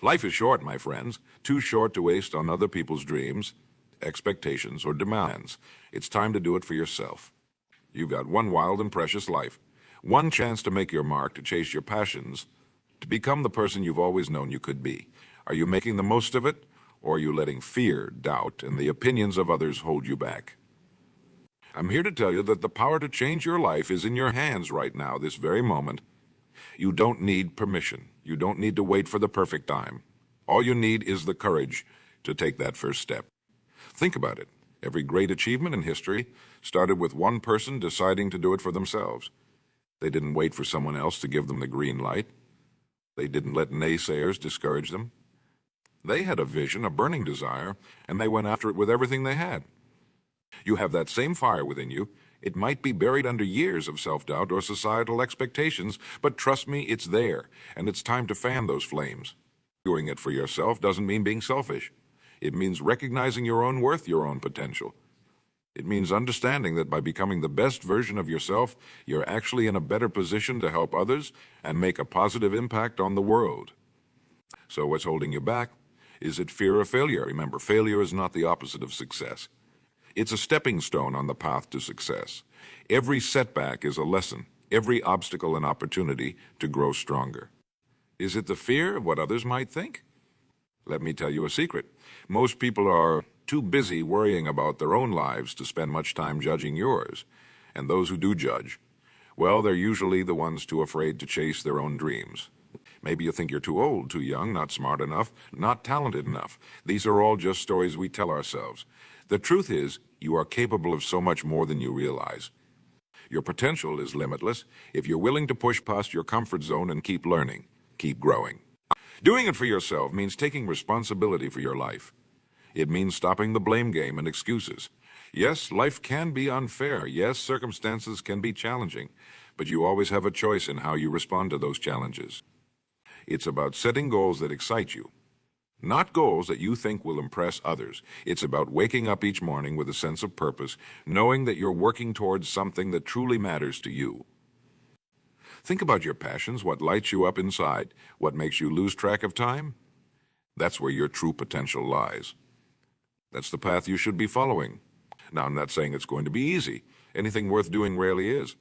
Life is short, my friends, too short to waste on other people's dreams, expectations, or demands. It's time to do it for yourself. You've got one wild and precious life, one chance to make your mark, to chase your passions, to become the person you've always known you could be. Are you making the most of it, or are you letting fear, doubt, and the opinions of others hold you back? I'm here to tell you that the power to change your life is in your hands right now, this very moment. You don't need permission. You don't need to wait for the perfect time. All you need is the courage to take that first step. Think about it. Every great achievement in history started with one person deciding to do it for themselves. They didn't wait for someone else to give them the green light. They didn't let naysayers discourage them. They had a vision, a burning desire, and they went after it with everything they had. You have that same fire within you. It might be buried under years of self-doubt or societal expectations, but trust me, it's there, and it's time to fan those flames. Doing it for yourself doesn't mean being selfish. It means recognizing your own worth, your own potential. It means understanding that by becoming the best version of yourself, you're actually in a better position to help others and make a positive impact on the world. So what's holding you back? Is it fear of failure? Remember, failure is not the opposite of success. It's a stepping stone on the path to success. Every setback is a lesson, every obstacle an opportunity to grow stronger. Is it the fear of what others might think? Let me tell you a secret. Most people are too busy worrying about their own lives to spend much time judging yours. And those who do judge, well, they're usually the ones too afraid to chase their own dreams. Maybe you think you're too old, too young, not smart enough, not talented enough. These are all just stories we tell ourselves. The truth is, you are capable of so much more than you realize. Your potential is limitless if you're willing to push past your comfort zone and keep learning, keep growing. Doing it for yourself means taking responsibility for your life. It means stopping the blame game and excuses. Yes, life can be unfair. Yes, circumstances can be challenging, but you always have a choice in how you respond to those challenges. It's about setting goals that excite you, not goals that you think will impress others. It's about waking up each morning with a sense of purpose, knowing that you're working towards something that truly matters to you. Think about your passions, what lights you up inside, what makes you lose track of time. That's where your true potential lies. That's the path you should be following. Now, I'm not saying it's going to be easy. Anything worth doing rarely is.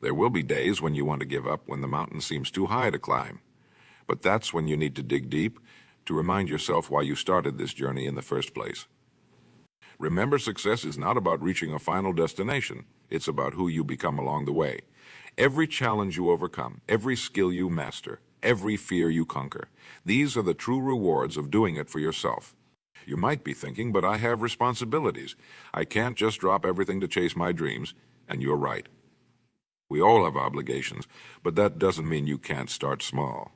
There will be days when you want to give up, when the mountain seems too high to climb. But that's when you need to dig deep to remind yourself why you started this journey in the first place. Remember, success is not about reaching a final destination. It's about who you become along the way. Every challenge you overcome, every skill you master, every fear you conquer, these are the true rewards of doing it for yourself. You might be thinking, but I have responsibilities. I can't just drop everything to chase my dreams, and you're right. We all have obligations, but that doesn't mean you can't start small.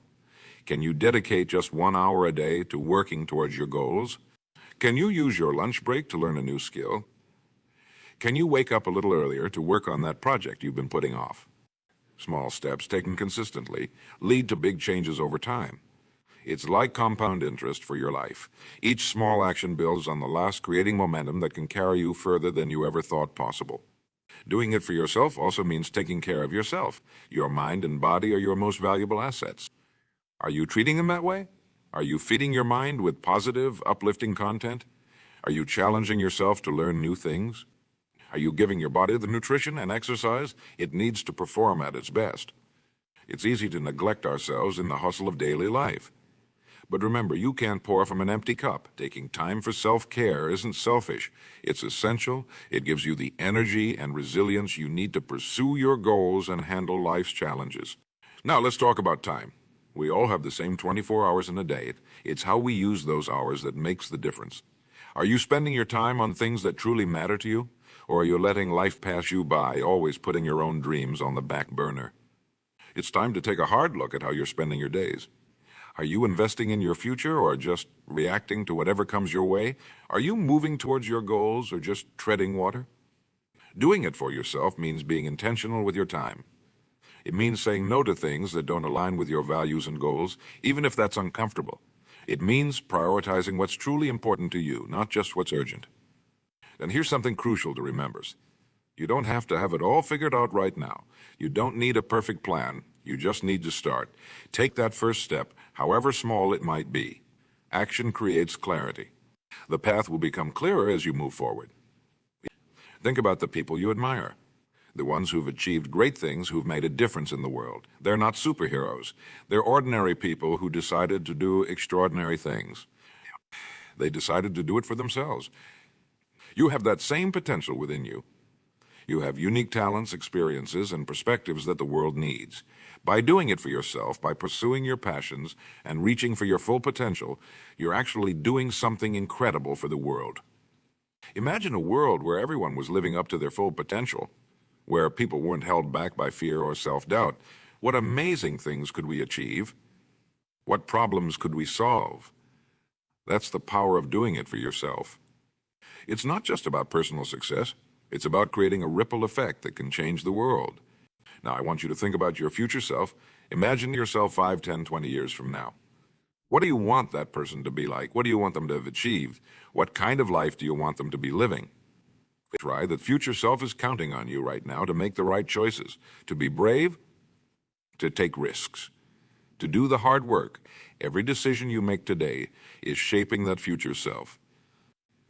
Can you dedicate just 1 hour a day to working towards your goals? Can you use your lunch break to learn a new skill? Can you wake up a little earlier to work on that project you've been putting off? Small steps taken consistently lead to big changes over time. It's like compound interest for your life. Each small action builds on the last, creating momentum that can carry you further than you ever thought possible. Doing it for yourself also means taking care of yourself. Your mind and body are your most valuable assets. Are you treating them that way? Are you feeding your mind with positive, uplifting content? Are you challenging yourself to learn new things? Are you giving your body the nutrition and exercise it needs to perform at its best? It's easy to neglect ourselves in the hustle of daily life. But remember, you can't pour from an empty cup. Taking time for self-care isn't selfish. It's essential. It gives you the energy and resilience you need to pursue your goals and handle life's challenges. Now let's talk about time. We all have the same 24 hours in a day. It's how we use those hours that makes the difference. Are you spending your time on things that truly matter to you? Or are you letting life pass you by, always putting your own dreams on the back burner? It's time to take a hard look at how you're spending your days. Are you investing in your future or just reacting to whatever comes your way? Are you moving towards your goals or just treading water? Doing it for yourself means being intentional with your time. It means saying no to things that don't align with your values and goals, even if that's uncomfortable. It means prioritizing what's truly important to you, not just what's urgent. And here's something crucial to remember. You don't have to have it all figured out right now. You don't need a perfect plan. You just need to start. Take that first step, however small it might be. Action creates clarity. The path will become clearer as you move forward. Think about the people you admire. The ones who've achieved great things, who've made a difference in the world. They're not superheroes. They're ordinary people who decided to do extraordinary things. They decided to do it for themselves. You have that same potential within you. You have unique talents, experiences, and perspectives that the world needs. By doing it for yourself, by pursuing your passions and reaching for your full potential, you're actually doing something incredible for the world. Imagine a world where everyone was living up to their full potential, where people weren't held back by fear or self-doubt. What amazing things could we achieve? What problems could we solve? That's the power of doing it for yourself. It's not just about personal success. It's about creating a ripple effect that can change the world. Now, I want you to think about your future self. Imagine yourself 5, 10, 20 years from now. What do you want that person to be like? What do you want them to have achieved? What kind of life do you want them to be living? Try that future self is counting on you right now to make the right choices, to be brave, to take risks, to do the hard work. Every decision you make today is shaping that future self.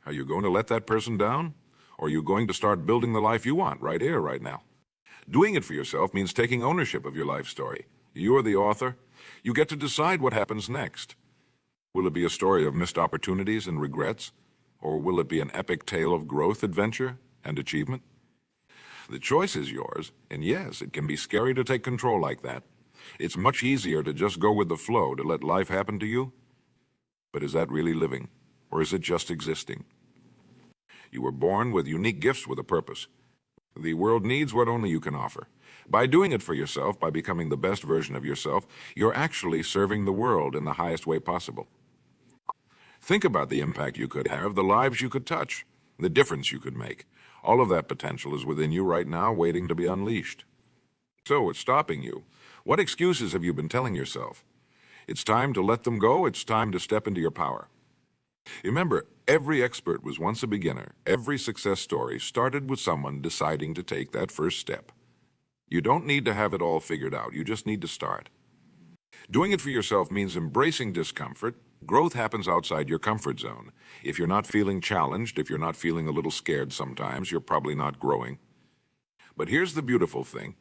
Are you going to let that person down? Or are you going to start building the life you want right here, right now? Doing it for yourself means taking ownership of your life story. You're the author. You get to decide what happens next. Will it be a story of missed opportunities and regrets? Or will it be an epic tale of growth, adventure, and achievement? The choice is yours, and yes, it can be scary to take control like that. It's much easier to just go with the flow, to let life happen to you. But is that really living, or is it just existing? You were born with unique gifts with a purpose. The world needs what only you can offer. By doing it for yourself, by becoming the best version of yourself, you're actually serving the world in the highest way possible. Think about the impact you could have, the lives you could touch, the difference you could make. All of that potential is within you right now, waiting to be unleashed. So what's stopping you? What excuses have you been telling yourself? It's time to let them go. It's time to step into your power. Remember, every expert was once a beginner. Every success story started with someone deciding to take that first step. You don't need to have it all figured out. You just need to start. Doing it for yourself means embracing discomfort. Growth happens outside your comfort zone. If you're not feeling challenged, if you're not feeling a little scared sometimes, you're probably not growing. But here's the beautiful thing.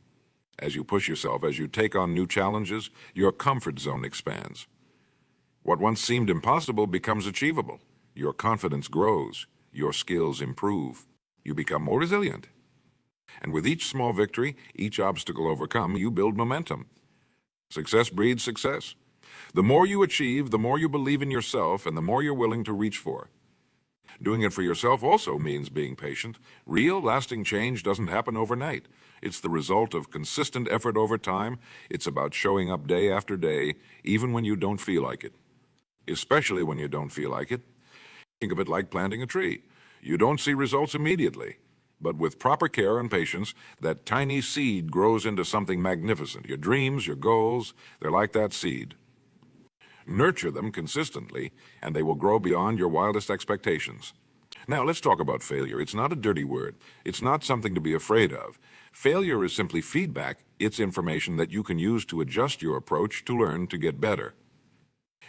As you push yourself, as you take on new challenges, your comfort zone expands. What once seemed impossible becomes achievable. Your confidence grows. Your skills improve. You become more resilient. And with each small victory, each obstacle overcome, you build momentum. Success breeds success. The more you achieve, the more you believe in yourself, and the more you're willing to reach for. Doing it for yourself also means being patient. Real, lasting change doesn't happen overnight. It's the result of consistent effort over time. It's about showing up day after day, even when you don't feel like it. Especially when you don't feel like it. Think of it like planting a tree. You don't see results immediately, but with proper care and patience, that tiny seed grows into something magnificent. Your dreams, your goals, they're like that seed. Nurture them consistently, and they will grow beyond your wildest expectations. Now, let's talk about failure. It's not a dirty word. It's not something to be afraid of. Failure is simply feedback. It's information that you can use to adjust your approach to learn to get better.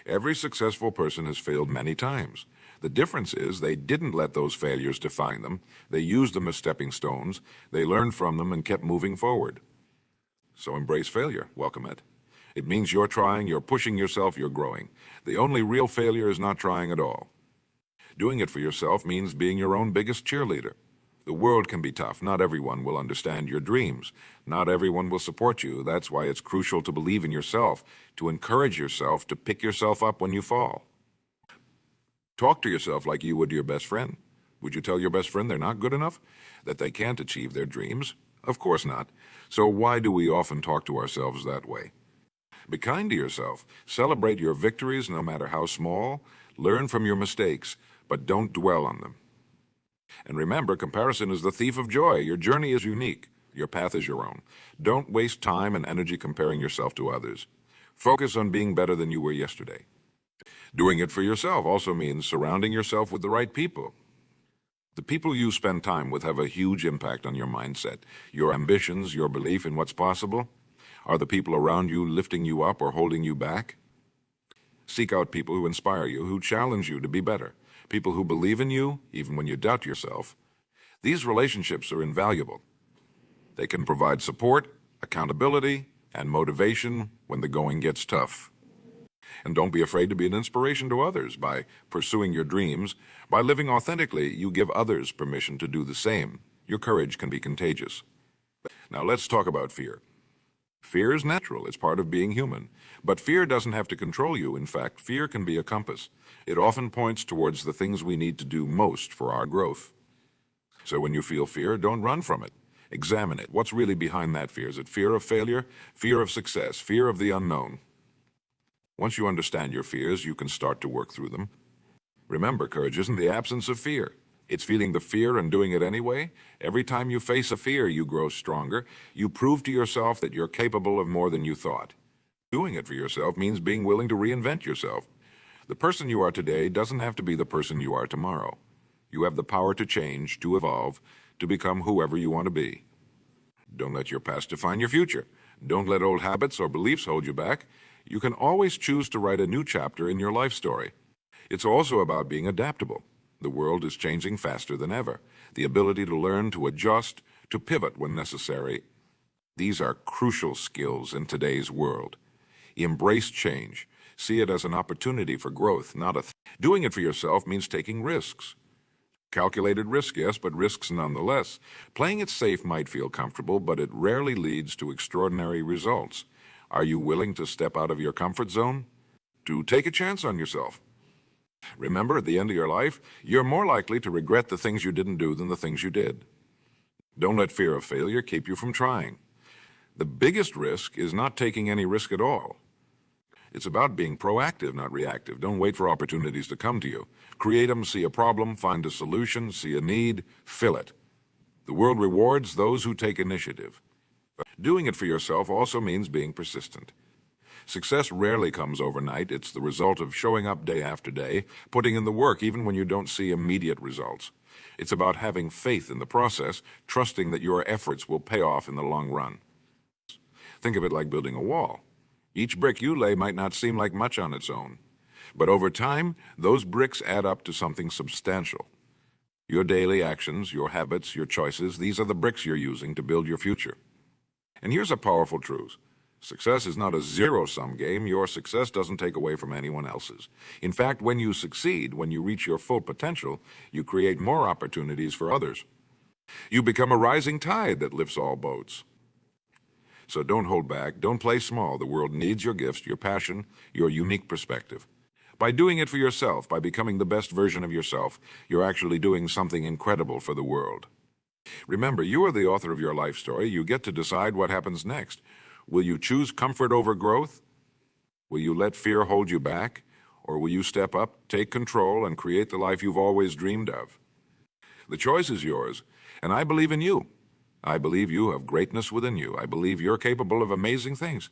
Every successful person has failed many times. The difference is they didn't let those failures define them. They used them as stepping stones. They learned from them and kept moving forward. So embrace failure. Welcome it. It means you're trying, you're pushing yourself, you're growing. The only real failure is not trying at all. Doing it for yourself means being your own biggest cheerleader. The world can be tough. Not everyone will understand your dreams. Not everyone will support you. That's why it's crucial to believe in yourself, to encourage yourself, to pick yourself up when you fall. Talk to yourself like you would to your best friend. Would you tell your best friend they're not good enough? That they can't achieve their dreams? Of course not. So why do we often talk to ourselves that way? Be kind to yourself. Celebrate your victories, no matter how small. Learn from your mistakes, but don't dwell on them. And remember, comparison is the thief of joy. Your journey is unique. Your path is your own. Don't waste time and energy comparing yourself to others. Focus on being better than you were yesterday. Doing it for yourself also means surrounding yourself with the right people. The people you spend time with have a huge impact on your mindset, your ambitions, your belief in what's possible. Are the people around you lifting you up or holding you back? Seek out people who inspire you, who challenge you to be better, people who believe in you even when you doubt yourself. These relationships are invaluable. They can provide support, accountability, and motivation when the going gets tough. And don't be afraid to be an inspiration to others by pursuing your dreams. By living authentically, you give others permission to do the same. Your courage can be contagious. Now let's talk about fear. Fear is natural. It's part of being human. But fear doesn't have to control you. In fact, fear can be a compass. It often points towards the things we need to do most for our growth. So when you feel fear, don't run from it. Examine it. What's really behind that fear? Is it fear of failure? Fear of success? Fear of the unknown? Once you understand your fears, you can start to work through them. Remember, courage isn't the absence of fear. It's feeling the fear and doing it anyway. Every time you face a fear, you grow stronger. You prove to yourself that you're capable of more than you thought. Doing it for yourself means being willing to reinvent yourself. The person you are today doesn't have to be the person you are tomorrow. You have the power to change, to evolve, to become whoever you want to be. Don't let your past define your future. Don't let old habits or beliefs hold you back. You can always choose to write a new chapter in your life story. It's also about being adaptable. The world is changing faster than ever. The ability to learn, to adjust, to pivot when necessary. These are crucial skills in today's world. Embrace change. See it as an opportunity for growth, not a Doing it for yourself means taking risks. Calculated risk, yes, but risks nonetheless. Playing it safe might feel comfortable, but it rarely leads to extraordinary results. Are you willing to step out of your comfort zone? To take a chance on yourself? Remember, at the end of your life, you're more likely to regret the things you didn't do than the things you did. Don't let fear of failure keep you from trying. The biggest risk is not taking any risk at all. It's about being proactive, not reactive. Don't wait for opportunities to come to you. Create them, see a problem, find a solution, see a need, fill it. The world rewards those who take initiative. Doing it for yourself also means being persistent. Success rarely comes overnight. It's the result of showing up day after day, putting in the work even when you don't see immediate results. It's about having faith in the process, trusting that your efforts will pay off in the long run. Think of it like building a wall. Each brick you lay might not seem like much on its own, but over time, those bricks add up to something substantial. Your daily actions, your habits, your choices, these are the bricks you're using to build your future. And here's a powerful truth. Success is not a zero-sum game. Your success doesn't take away from anyone else's. In fact, when you succeed, when you reach your full potential, you create more opportunities for others. You become a rising tide that lifts all boats. So don't hold back. Don't play small. The world needs your gifts, your passion, your unique perspective. By doing it for yourself, by becoming the best version of yourself, you're actually doing something incredible for the world. Remember, you are the author of your life story. You get to decide what happens next. Will you choose comfort over growth? Will you let fear hold you back? Or will you step up, take control, and create the life you've always dreamed of? The choice is yours, and I believe in you. I believe you have greatness within you. I believe you're capable of amazing things.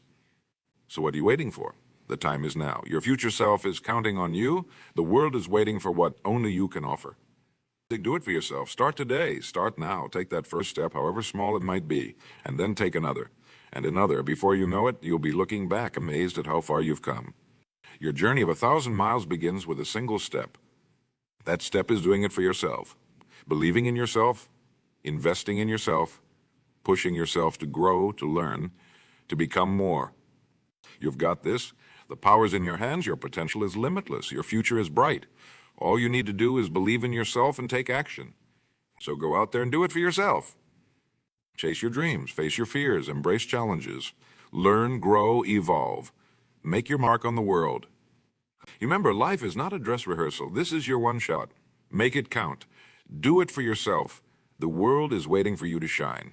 So what are you waiting for? The time is now. Your future self is counting on you. The world is waiting for what only you can offer. Do it for yourself. Start today. Start now. Take that first step, however small it might be, and then take another. And another. Before you know it, you'll be looking back, amazed at how far you've come. Your journey of 1,000 miles begins with a single step. That step is doing it for yourself. Believing in yourself, investing in yourself, pushing yourself to grow, to learn, to become more. You've got this. The power's in your hands. Your potential is limitless. Your future is bright. All you need to do is believe in yourself and take action. So go out there and do it for yourself. Chase your dreams, face your fears, embrace challenges, learn, grow, evolve. Make your mark on the world. Remember, life is not a dress rehearsal. This is your one shot. Make it count. Do it for yourself. The world is waiting for you to shine.